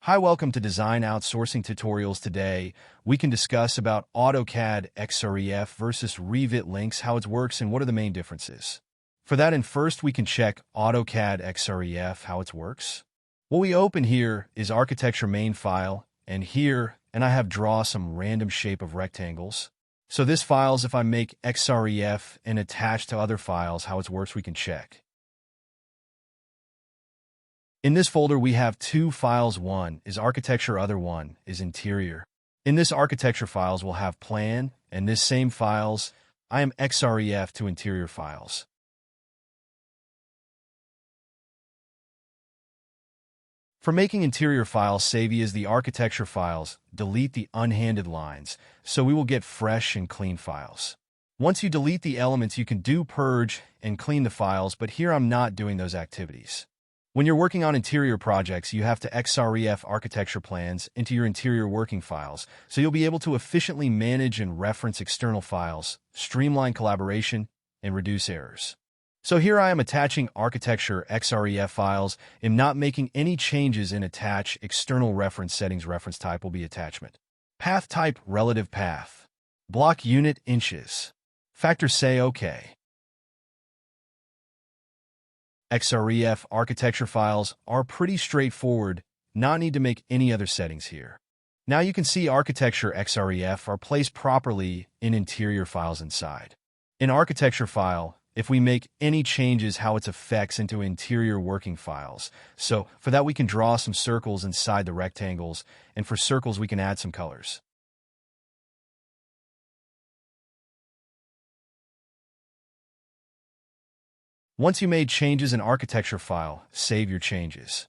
Hi, welcome to Design Outsourcing Tutorials. Today, we can discuss about Autocad Xref versus Revit links, how it works, and what are the main differences. For that, and first, we can check Autocad Xref, how it works. What we open here is architecture main file, and I have draw some random shape of rectangles. So this files, if I make Xref and attach to other files, how it works, we can check. In this folder, we have two files. One is architecture, other one is interior. In this architecture files, we'll have plan, and this same files, I am Xref to interior files. For making interior files, save as the architecture files, delete the unhanded lines, so we will get fresh and clean files. Once you delete the elements, you can do purge and clean the files, but here I'm not doing those activities. When you're working on interior projects, you have to Xref architecture plans into your interior working files, so you'll be able to efficiently manage and reference external files, streamline collaboration, and reduce errors. So here I am attaching architecture Xref files. I'm not making any changes in attach external reference settings. Reference type will be attachment. Path type relative path. Block unit inches. Factor say OK. Xref architecture files are pretty straightforward, not need to make any other settings here. Now you can see architecture Xref are placed properly in interior files inside. In architecture file, if we make any changes, how it affects into interior working files. So for that, we can draw some circles inside the rectangles, and for circles, we can add some colors. Once you made changes in architecture file, save your changes.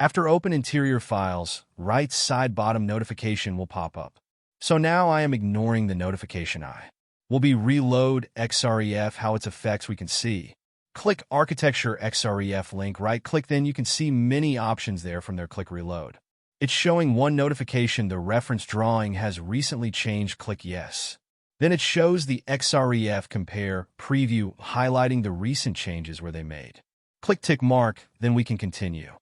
After open interior files, right side bottom notification will pop up. So now I am ignoring the notification eye. Will be reload Xref, how it affects we can see. Click architecture Xref link, right click, then you can see many options there from there. Click reload. It's showing one notification, the reference drawing has recently changed. Click yes. Then it shows the Xref compare preview, highlighting the recent changes where they made. Click tick mark, then we can continue.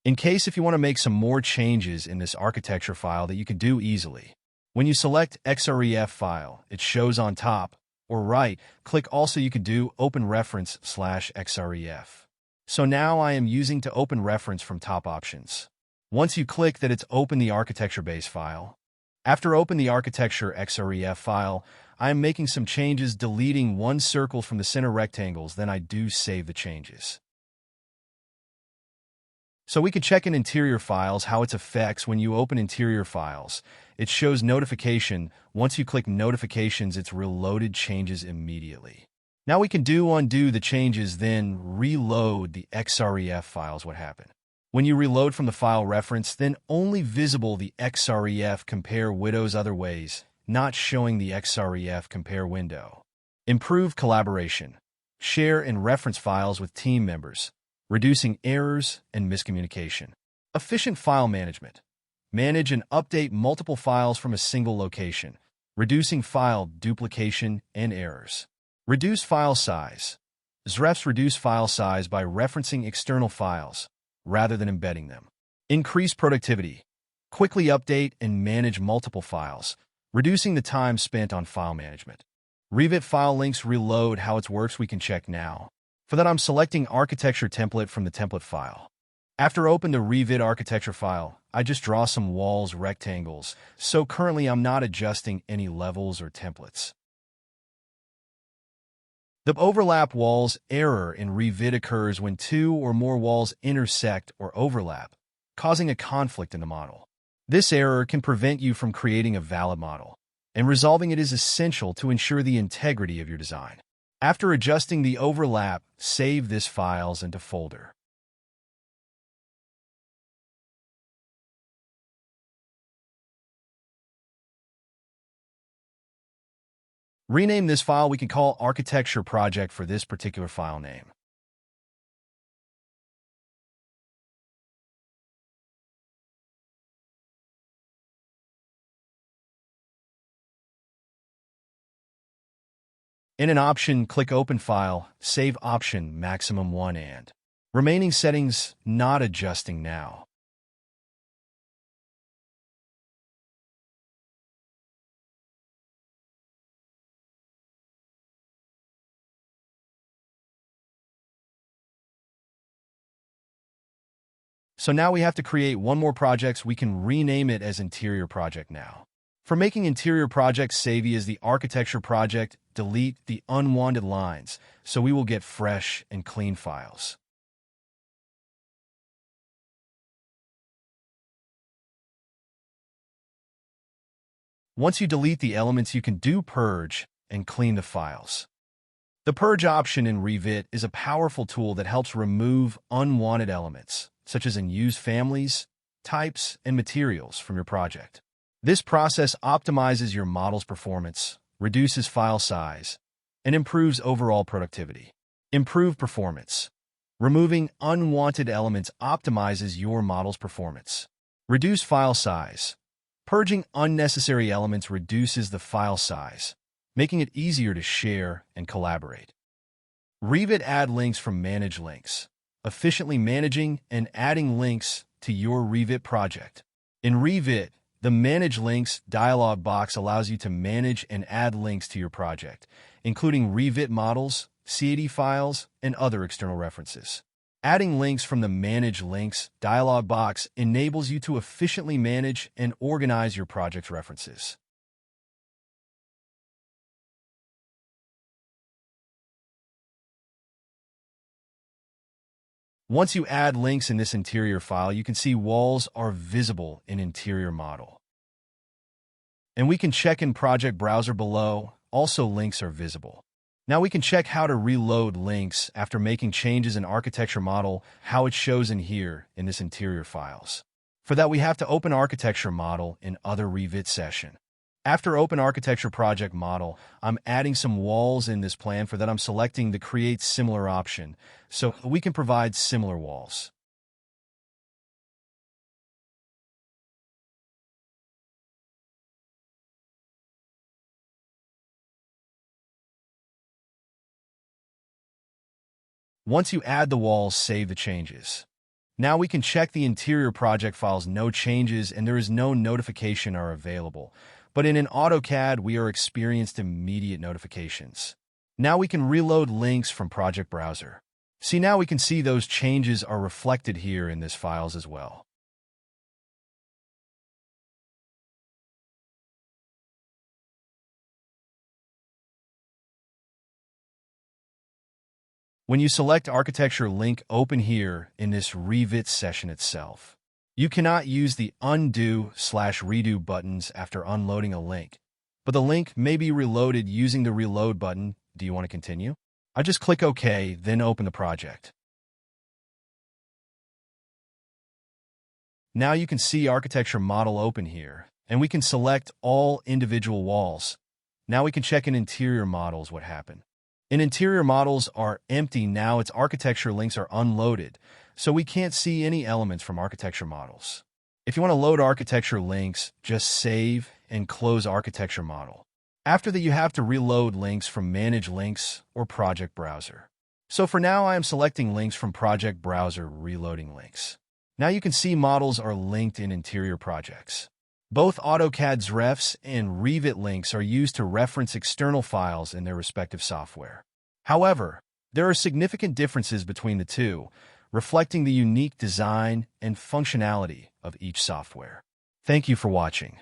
In case if you want to make some more changes in this architecture file that you can do easily. When you select Xref file, it shows on top or right. Click also you could do open reference /Xref. So now I am using to open reference from top options. Once you click that, it's open the architecture base file. After open the architecture Xref file, I am making some changes, deleting one circle from the center rectangles, then I do save the changes. So we can check in interior files how it affects when you open interior files. It shows notification. Once you click notifications, it's reloaded changes immediately. Now we can undo the changes, then reload the Xref files. What happened? When you reload from the file reference, then only visible the Xref compare windows, other ways, not showing the Xref compare window. Improve collaboration. Share and reference files with team members, reducing errors and miscommunication. Efficient file management. Manage and update multiple files from a single location, reducing file duplication and errors. Reduce file size. Xrefs reduce file size by referencing external files rather than embedding them. Increase productivity. Quickly update and manage multiple files, reducing the time spent on file management. Revit file links reload, how it works we can check now. For that, I'm selecting architecture template from the template file. After open the Revit architecture file, I just draw some walls, rectangles, so currently I'm not adjusting any levels or templates. The overlap walls error in Revit occurs when two or more walls intersect or overlap, causing a conflict in the model. This error can prevent you from creating a valid model, and resolving it is essential to ensure the integrity of your design. After adjusting the overlap, save this files into folder. Rename this file. We can call architecture project for this particular file name. In an option, click Open File, Save Option, Maximum 1 and remaining settings, not adjusting now. So now we have to create one more project. We can rename it as Interior Project now. For making Interior Project, save as the Architecture Project, delete the unwanted lines, so we will get fresh and clean files. Once you delete the elements, you can do purge and clean the files. The purge option in Revit is a powerful tool that helps remove unwanted elements, such as unused families, types, and materials from your project. This process optimizes your model's performance, reduces file size, and improves overall productivity. Improve performance. Removing unwanted elements optimizes your model's performance. Reduce file size. Purging unnecessary elements reduces the file size, making it easier to share and collaborate. Revit add links from Manage Links, efficiently managing and adding links to your Revit project. In Revit, the Manage Links dialog box allows you to manage and add links to your project, including Revit models, CAD files, and other external references. Adding links from the Manage Links dialog box enables you to efficiently manage and organize your project's references. Once you add links in this interior file, you can see walls are visible in Interior Model. And we can check in Project Browser below. Also, links are visible. Now we can check how to reload links after making changes in Architecture Model, how it shows in here in this interior files. For that, we have to open Architecture Model in Other Revit session. After Open Architecture Project Model, I'm adding some walls in this plan. For that, I'm selecting the Create Similar option, so we can provide similar walls. Once you add the walls, save the changes. Now we can check the interior project files. No changes and there is no notification are available. But in an Autocad, we are experienced immediate notifications. Now we can reload links from Project Browser. See, now we can see those changes are reflected here in this files as well. When you select Architecture link, open here in this Revit session itself. You cannot use the undo/redo buttons after unloading a link, but the link may be reloaded using the reload button. Do you want to continue? I just click OK, then open the project. Now you can see Architecture Model open here, and we can select all individual walls. Now we can check in Interior Models what happened. In Interior Models are empty now. Its Architecture links are unloaded, so we can't see any elements from Architecture Models. If you want to load Architecture links, just save and close Architecture Model. After that, you have to reload links from Manage Links or Project Browser. So for now, I am selecting links from Project Browser, reloading links. Now you can see models are linked in interior projects. Both Autocad Xrefs and Revit links are used to reference external files in their respective software. However, there are significant differences between the two, reflecting the unique design and functionality of each software. Thank you for watching.